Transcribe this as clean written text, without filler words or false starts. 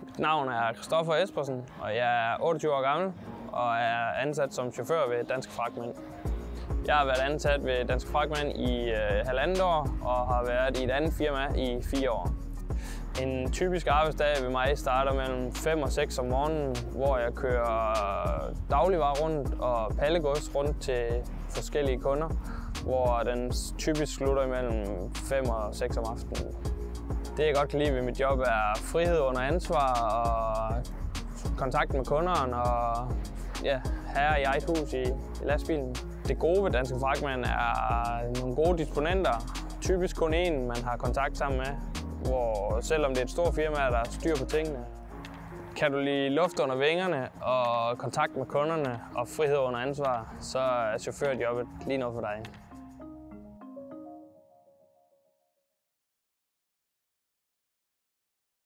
Mit navn er Christoffer Espersen, og jeg er 28 år gammel og er ansat som chauffør ved Danske Fragtmænd. Jeg har været ansat ved Danske Fragtmænd i 1,5 år og har været i et andet firma i 4 år. En typisk arbejdsdag ved mig starter mellem 5 og 6 om morgenen, hvor jeg kører dagligvarer rundt og pallegods rundt til forskellige kunder, hvor den typisk slutter imellem 5 og 6 om aftenen. Det jeg godt kan lide ved mit job er frihed under ansvar og kontakt med kunderne og herre i eget hus i lastbilen. Det gode ved Danske Fragtmænd er nogle gode disponenter, typisk kun én man har kontakt sammen med, hvor selvom det er et stort firma, der er styr på tingene. Kan du lide luft under vingerne og kontakt med kunderne og frihed under ansvar, så er chaufførjobbet lige noget for dig.